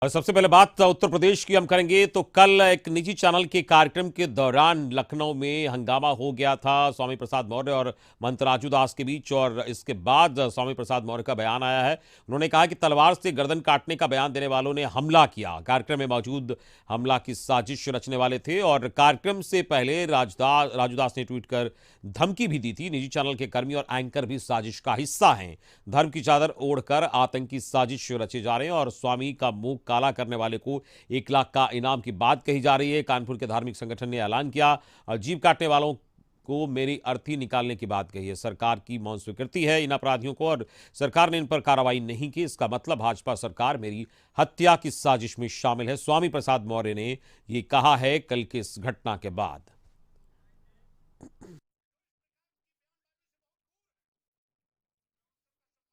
और सबसे पहले बात उत्तर प्रदेश की हम करेंगे तो कल एक निजी चैनल के कार्यक्रम के दौरान लखनऊ में हंगामा हो गया था स्वामी प्रसाद मौर्य और महंत राजू दास के बीच। और इसके बाद स्वामी प्रसाद मौर्य का बयान आया है। उन्होंने कहा कि तलवार से गर्दन काटने का बयान देने वालों ने हमला किया। कार्यक्रम में मौजूद हमला की साजिश रचने वाले थे और कार्यक्रम से पहले राजू दास ने ट्वीट कर धमकी भी दी थी। निजी चैनल के कर्मी और एंकर भी साजिश का हिस्सा हैं। धर्म की चादर ओढ़कर आतंकी साजिश रचे जा रहे हैं और स्वामी का मुंह काला करने वाले को 1 लाख का इनाम की बात कही जा रही है। कानपुर के धार्मिक संगठन ने ऐलान किया और जीव काटने वालों को मेरी अर्थी निकालने की बात कही है। सरकार की मौन स्वीकृति है इन अपराधियों को और सरकार ने इन पर कार्रवाई नहीं की। इसका मतलब भाजपा सरकार मेरी हत्या की साजिश में शामिल है। स्वामी प्रसाद मौर्य ने यह कहा है कल की इस घटना के बाद।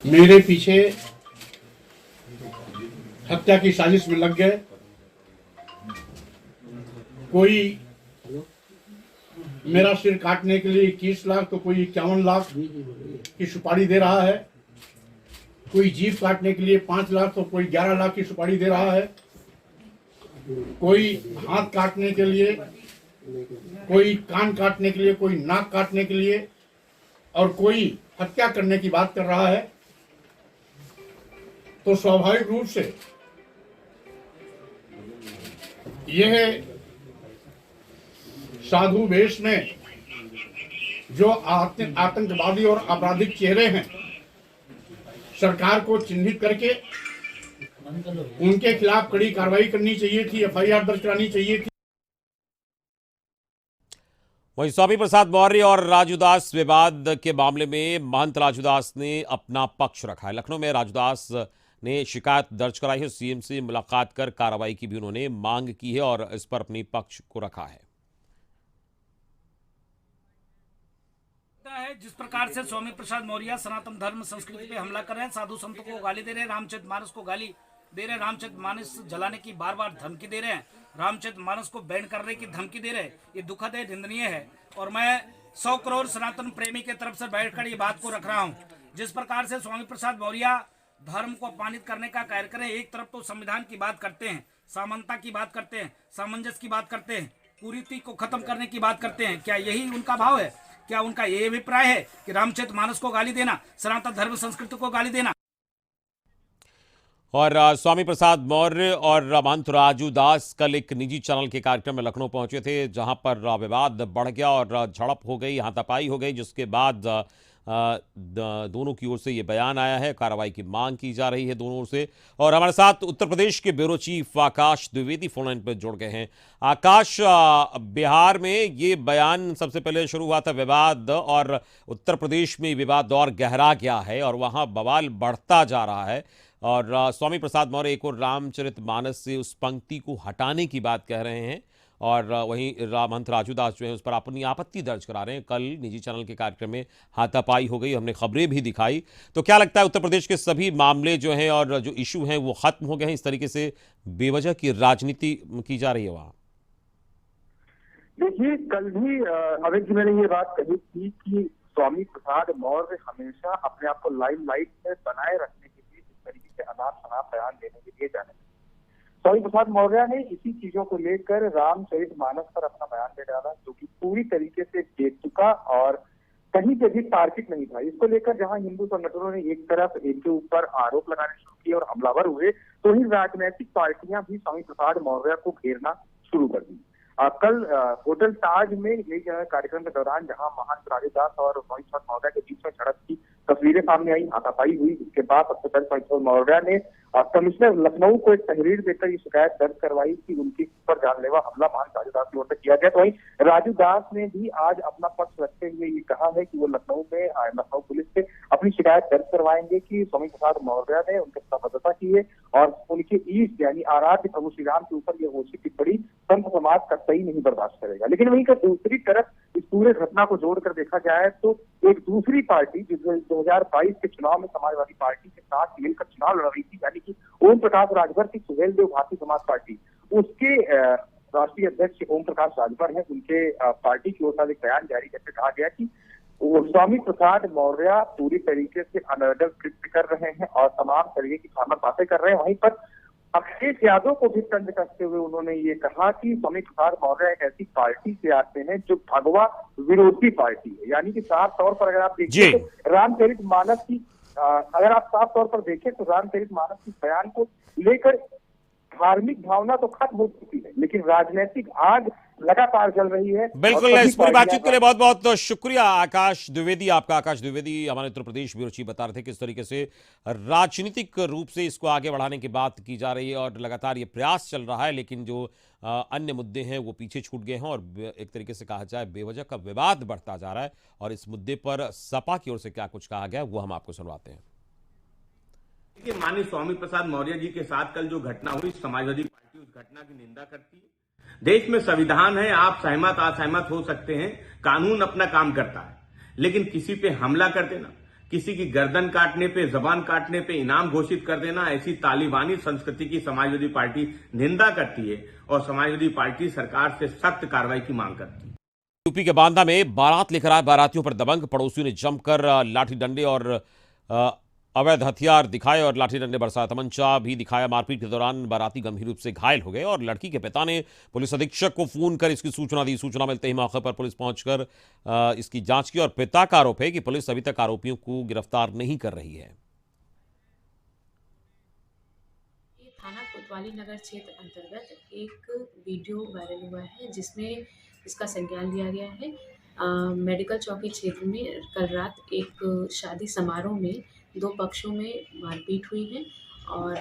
मेरे पीछे हत्या की साजिश में लग गए। कोई मेरा सिर काटने के लिए 21 लाख तो कोई 51 लाख की सुपारी दे रहा है। कोई जीभ काटने के लिए 5 लाख तो कोई 11 लाख की सुपारी दे रहा है। कोई हाथ काटने के लिए, कोई कान काटने के लिए, कोई नाक काटने के लिए और कोई हत्या करने की बात कर रहा है। तो स्वाभाविक रूप से यह साधु वेश में जो आतंकवादी और आपराधिक चेहरे हैं, सरकार को चिन्हित करके उनके खिलाफ कड़ी कार्रवाई करनी चाहिए थी, एफआईआर दर्ज करानी चाहिए थी। वहीं स्वामी प्रसाद मौर्य और राजूदास विवाद के मामले में महंत राजूदास ने अपना पक्ष रखा है। लखनऊ में राजूदास ने शिकायत दर्ज कराई है। सीएम से मुलाकात कर कार्रवाई की भी उन्होंने मांग की है और इस पर अपनी पक्ष को रखा है। जिस प्रकार से स्वामी प्रसाद मौर्य सनातन धर्म संस्कृति पे हमला कर रहे हैं, साधु संतों को गाली दे रहे हैं, रामचरितमानस को गाली दे रहे हैं, रामचरितमानस जलाने की बार बार धमकी दे रहे हैं, रामचरितमानस को बैन करने की धमकी दे रहे हैं, ये दुखद है, निंदनीय है। और मैं 100 करोड़ सनातन प्रेमी के तरफ से बैठकर ये बात को रख रहा हूँ। जिस प्रकार से स्वामी प्रसाद मौर्य धर्म को अपमानित करने का कार्य करें, एक तरफ तो संविधान की बात करते हैं, समानता की बात करते हैं, सामंजस्य की बात करते हैं, कुरीति को खत्म करने की बात करते हैं, क्या यही उनका भाव है? क्या उनका ये अभिप्राय है कि रामचरितमानस को गाली देना, सनातन धर्म संस्कृति को गाली देना? और स्वामी प्रसाद मौर्य और महंत राजू दास कल एक निजी चैनल के कार्यक्रम में लखनऊ पहुंचे थे, जहां पर विवाद बढ़ गया और झड़प हो गई, हाथापाई हो गई, जिसके बाद दोनों की ओर से ये बयान आया है। कार्रवाई की मांग की जा रही है दोनों ओर से। और हमारे साथ उत्तर प्रदेश के ब्यूरो चीफ आकाश द्विवेदी फोन लाइन पर जुड़ गए हैं। आकाश, बिहार में ये बयान सबसे पहले शुरू हुआ था विवाद, और उत्तर प्रदेश में विवाद और गहरा गया है और वहां बवाल बढ़ता जा रहा है। और स्वामी प्रसाद मौर्य एक और रामचरितमानस से उस पंक्ति को हटाने की बात कह रहे हैं और वहीं महंत राजूदास जो है उस पर अपनी आपत्ति दर्ज करा रहे हैं। कल निजी चैनल के कार्यक्रम में हाथापाई हो गई, हमने खबरें भी दिखाई। तो क्या लगता है उत्तर प्रदेश के सभी मामले जो हैं और जो इशू हैं वो खत्म हो गए हैं? इस तरीके से बेवजह की राजनीति की जा रही है वहां। देखिए, कल भी अमित जी मैंने ये बात कही थी कि स्वामी प्रसाद मौर्य हमेशा अपने आप को लाइमलाइट में बनाए रखने के लिए इस तरीके से अनाप शनाप बयान देने के लिए जाने। स्वामी प्रसाद मौर्य ने इसी चीजों को लेकर रामचरितमानस पर अपना बयान दे डाला, जो कि पूरी तरीके से बेतुका और कहीं से भी तार्किक नहीं था। इसको लेकर जहां हिंदू संगठनों ने एक तरफ इनके ऊपर आरोप लगाने शुरू किए और हमलावर हुए, तो ही राजनीतिक पार्टियां भी स्वामी प्रसाद मौर्य को घेरना शुरू कर दी। कल होटल ताज में एक कार्यक्रम के दौरान जहां महंत राजूदास और स्वामी प्रसाद मौर्य के बीच में झड़प की तस्वीरें सामने आई, हाथापाई हुई, इसके बाद सबसे पहले स्वामी प्रसाद मौर्य ने कमिश्नर लखनऊ को एक तहरीर देकर ये शिकायत दर्ज करवाई कि उनके ऊपर जानलेवा हमला महंत राजूदास की ओर से किया गया। तो वहीं राजूदास ने भी आज अपना पक्ष रखते हुए ये कहा है कि वो लखनऊ पुलिस से अपनी शिकायत दर्ज करवाएंगे कि स्वामी प्रसाद मौर्य ने उनके साथ मदद की है और उनके ईष्ट यानी आराध्य प्रभु श्री राम के ऊपर ये घोषित टिप्पणी संत समाज कतई नहीं बर्दाश्त करेगा। लेकिन वहीं का दूसरी तरफ इस पूरे घटना को जोड़कर देखा जाए तो एक दूसरी पार्टी जो 2022 के चुनाव में समाजवादी पार्टी के साथ मिलकर चुनाव लड़ रही थी, यानी कि ओम प्रकाश राजभर की सुहेलदेव भारतीय समाज पार्टी, उसके राष्ट्रीय अध्यक्ष ओम प्रकाश राजभर है, उनके पार्टी की ओर से एक बयान जारी करके कहा गया कि स्वामी प्रसाद मौर्य पूरी तरीके से अनर्गल कृत्य कर रहे हैं और तमाम तरीके की भ्रामक बातें कर रहे हैं। वहीं पर अखिलेश यादव को भी तंज कसते हुए उन्होंने ये कहा कि स्वामी प्रसाद मौर्य एक ऐसी पार्टी से आते हैं जो भगवा विरोधी पार्टी है। यानी कि साफ तौर पर अगर आप देखिए तो रामचरितमानस की अगर आप साफ तौर पर देखें तो रामचरितमानस की बयान को लेकर धार्मिक भावना तो खत्म हो चुकी है, लेकिन राजनीतिक आग लगातार जल रही है। बिल्कुल, इस पूरी बातचीत के लिए बहुत बहुत शुक्रिया आकाश द्विवेदी आपका। आकाश द्विवेदी हमारे उत्तर प्रदेश ब्यूरो चीफ बता रहे थे किस तरीके से राजनीतिक रूप से इसको आगे बढ़ाने की बात की जा रही है और लगातार ये प्रयास चल रहा है, लेकिन जो अन्य मुद्दे हैं वो पीछे छूट गए हैं और एक तरीके से कहा जाए बेवजह का विवाद बढ़ता जा रहा है। और इस मुद्दे पर सपा की ओर से क्या कुछ कहा गया वो हम आपको सुनवाते हैं। देखिए, माननीय स्वामी प्रसाद मौर्य जी के साथ कल जो घटना हुई, समाजवादी पार्टी उस घटना की निंदा करती है। देश में संविधान है, आप सहमत असहमत हो सकते हैं, कानून अपना काम करता है, लेकिन किसी पे हमला कर देना, किसी की गर्दन काटने पे, जबान काटने पे इनाम घोषित कर देना, ऐसी तालिबानी संस्कृति की समाजवादी पार्टी निंदा करती है और समाजवादी पार्टी सरकार से सख्त कार्रवाई की मांग करती है। यूपी के बांदा में बारात लेकर आए बारातियों पर दबंग, पड़ोसियों ने जमकर लाठी डंडे और अवैध हथियार दिखाए और लाठी डंडे बरसाया, तमंचा भी दिखाया। मारपीट के दौरान बाराती गंभीर रूप से घायल हो गए और लड़की के पिता ने पुलिस अधीक्षक को फोन कर इसकी सूचना दी। सूचना मिलते ही मौके पर पुलिस पहुंचकर इसकी जांच की और पिता का आरोप है कि पुलिस अभी तक आरोपियों को गिरफ्तार नहीं कर रही है। थाना कोतवाली नगर क्षेत्र अंतर्गत एक वीडियो वायरल हुआ है जिसमें इसका संज्ञान लिया गया है। मेडिकल चौकी क्षेत्र में कल रात एक शादी समारोह में दो पक्षों में मारपीट हुई है और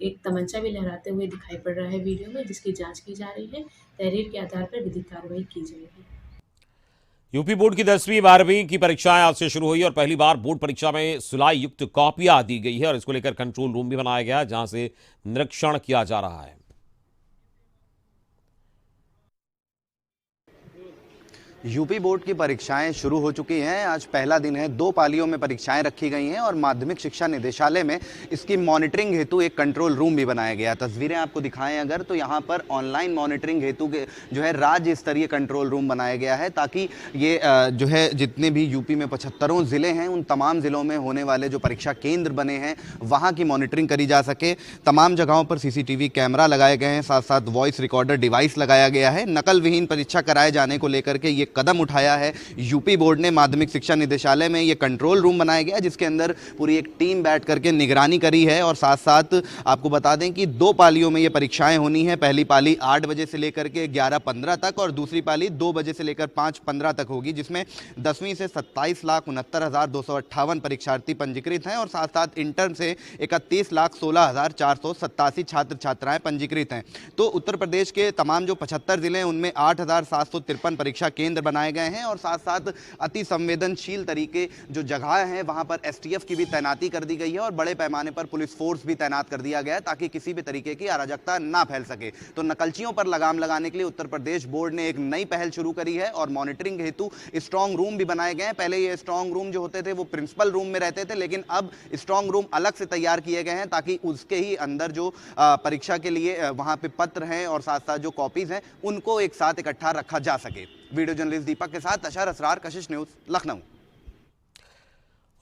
एक तमंचा भी लहराते हुए दिखाई पड़ रहा है वीडियो में, जिसकी जांच की जा रही है। तहरीर के आधार पर विधिक कार्रवाई की जाएगी। यूपी बोर्ड की 10वीं 12वीं की परीक्षाएं आज से शुरू हुई और पहली बार बोर्ड परीक्षा में सिलाई युक्त कॉपियां दी गई है और इसको लेकर कंट्रोल रूम भी बनाया गया जहां से निरीक्षण किया जा रहा है। यूपी बोर्ड की परीक्षाएं शुरू हो चुकी हैं। आज पहला दिन है, 2 पालियों में परीक्षाएं रखी गई हैं और माध्यमिक शिक्षा निदेशालय में इसकी मॉनिटरिंग हेतु एक कंट्रोल रूम भी बनाया गया। तस्वीरें आपको दिखाएं अगर तो यहाँ पर ऑनलाइन मॉनिटरिंग हेतु जो है राज्य स्तरीय कंट्रोल रूम बनाया गया है ताकि ये जो है जितने भी यूपी में 75 ज़िले हैं उन तमाम ज़िलों में होने वाले जो परीक्षा केंद्र बने हैं वहाँ की मॉनिटरिंग करी जा सके। तमाम जगहों पर CCTV कैमरा लगाए गए हैं, साथ साथ वॉइस रिकॉर्डर डिवाइस लगाया गया है। नकल विहीन परीक्षा कराए जाने को लेकर के ये कदम उठाया है यूपी बोर्ड ने। माध्यमिक शिक्षा निदेशालय में ये कंट्रोल रूम बनाया गया जिसके अंदर पूरी एक टीम बैठ करके निगरानी करी है और साथ साथ आपको बता दें कि 2 पालियों में ये परीक्षाएं होनी है। पहली पाली 8 बजे से लेकर के 11:15 तक और दूसरी पाली 2 बजे से लेकर 5:15 तक होगी, जिसमें 10वीं से 27,69,258 परीक्षार्थी पंजीकृत हैं और साथ साथ इंटर से 31,16,487 छात्र छात्राएं पंजीकृत हैं। तो उत्तर प्रदेश के तमाम जो 75 जिले हैं उनमें 8,753 परीक्षा केंद्र बनाए गए हैं और साथ साथ अति संवेदनशील तरीके जो जगह हैं वहां पर STF की भी तैनाती कर दी गई है और बड़े पैमाने पर पुलिस फोर्स भी तैनात कर दिया गया है ताकि किसी भी तरीके की अराजकता ना फैल सके। तो नकलचियों पर लगाम लगाने के लिए उत्तर प्रदेश बोर्ड ने एक नई पहल शुरू करी है और मॉनिटरिंग हेतु स्ट्रांग रूम भी बनाए गए हैं। पहले ये स्ट्रांग रूम जो होते थे वो प्रिंसिपल रूम में रहते थे, लेकिन अब स्ट्रांग रूम अलग से तैयार किए गए हैं ताकि उसके ही अंदर जो परीक्षा के लिए वहां पे पत्र हैं और साथ साथ जो कॉपीज हैं उनको एक साथ इकट्ठा रखा जा सके। वीडियो जर्नलिस्ट दीपक के साथ अशर असरार, कशिश न्यूज, लखनऊ।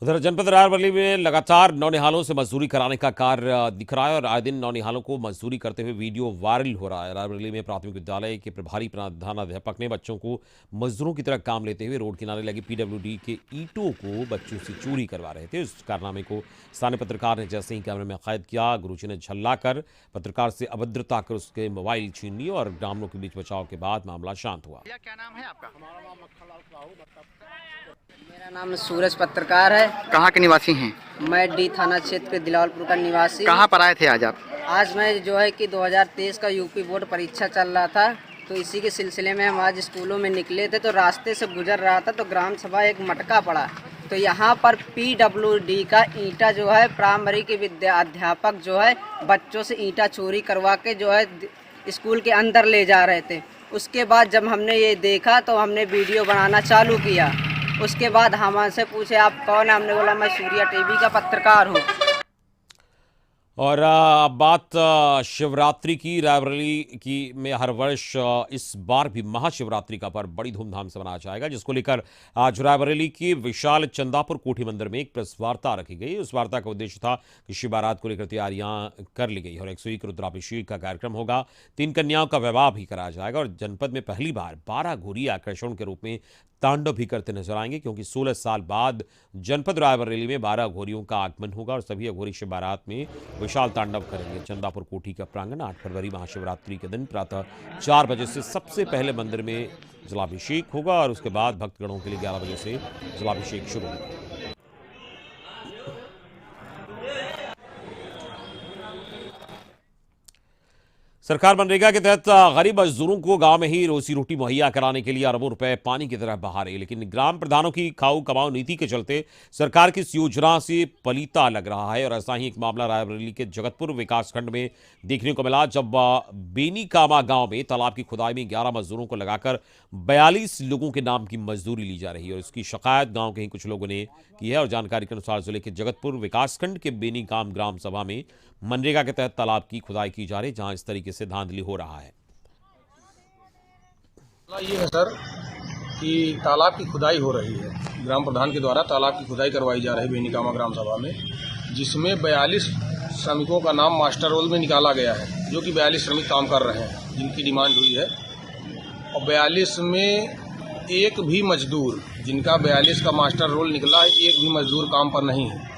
उधर जनपद रायबरेली में लगातार नौनिहालों से मजदूरी कराने का कार्य दिख रहा है और आए दिन नौनिहालों को मजदूरी करते हुए वीडियो वायरल हो रहा है। रायबरेली में प्राथमिक विद्यालय के प्रभारी प्रधानाध्यापक ने बच्चों को मजदूरों की तरह काम लेते हुए रोड किनारे लगी PWD के ईंटों को बच्चों से चोरी करवा रहे थे। इस कारनामे को स्थानीय पत्रकार ने जैसे ही कैमरे में कैद किया, गुरुजी ने झल्ला कर पत्रकार से अभद्रता कर उसके मोबाइल छीन ली और ग्रामीणों के बीच बचाव के बाद मामला शांत हुआ। क्या नाम है आपका? मेरा नाम सूरज पत्रकार है। कहाँ के निवासी हैं? मैं डी थाना क्षेत्र के दिलावरपुर का निवासी। कहाँ पर आए थे आज आप? आज मैं जो है कि 2023 का यूपी बोर्ड परीक्षा चल रहा था, तो इसी के सिलसिले में हम आज स्कूलों में निकले थे। तो रास्ते से गुजर रहा था तो ग्राम सभा एक मटका पड़ा, तो यहाँ पर PWD का ईंटा जो है प्राइमरी के अध्यापक जो है बच्चों से ईंटा चोरी करवा के जो है स्कूल के अंदर ले जा रहे थे। उसके बाद जब हमने ये देखा तो हमने वीडियो बनाना चालू किया। उसके बाद हमसे पूछे आप कौन है? हमने बोला मैं सूर्या टीवी का पत्रकार हूँ। और अब बात शिवरात्रि की। रायबरेली की में हर वर्ष इस बार भी महाशिवरात्रि का पर्व बड़ी धूमधाम से मनाया जाएगा, जिसको लेकर आज रायबरेली की विशाल चंदापुर कोठी मंदिर में एक प्रेस वार्ता रखी गई। उस वार्ता का उद्देश्य था कि शिव बारात को लेकर तैयारियां कर ली गई और 101 रुद्राभिषेक का कार्यक्रम होगा, 3 कन्याओं का विवाह भी कराया जाएगा और जनपद में पहली बार 12 घोड़ी आकर्षण के रूप में तांडव भी करते नजर आएंगे, क्योंकि 16 साल बाद जनपद रायबरेली में 12 घोड़ियों का आगमन होगा और सभी घोड़ी शिव बारात में विशाल तांडव करेंगे। चंदापुर कोठी का प्रांगण 8 फरवरी महाशिवरात्रि के दिन प्रातः 4 बजे से सबसे पहले मंदिर में जलाभिषेक होगा और उसके बाद भक्तगणों के लिए 11 बजे से जलाभिषेक शुरू होगा। सरकार मनरेगा के तहत गरीब मजदूरों को गांव में ही रोजी रोटी मुहैया कराने के लिए अरबों रुपए पानी की तरह बहा रही है, लेकिन ग्राम प्रधानों की खाऊ कमाऊ नीति के चलते सरकार की इस योजना से पलीता लग रहा है। और ऐसा ही एक मामला रायबरेली के जगतपुर विकासखंड में देखने को मिला, जब बेनीकामा गांव में तालाब की खुदाई में 11 मजदूरों को लगाकर 42 लोगों के नाम की मजदूरी ली जा रही है और इसकी शिकायत गांव के ही कुछ लोगों ने की है। और जानकारी के अनुसार जिले के जगतपुर विकासखंड के बेनीकाम ग्राम सभा में मनरेगा के तहत तालाब की खुदाई की जा रही है, जहां इस तरीके से धांधली हो रहा है। ये है सर कि तालाब की खुदाई हो रही है, ग्राम प्रधान के द्वारा तालाब की खुदाई करवाई जा रही है बेनीकामा ग्राम सभा में, जिसमें 42 श्रमिकों का नाम मास्टर रोल में निकाला गया है, जो कि 42 श्रमिक काम कर रहे हैं जिनकी डिमांड हुई है। और 42 में एक भी मजदूर, जिनका 42 का मास्टर रोल निकला है, एक भी मजदूर काम पर नहीं है।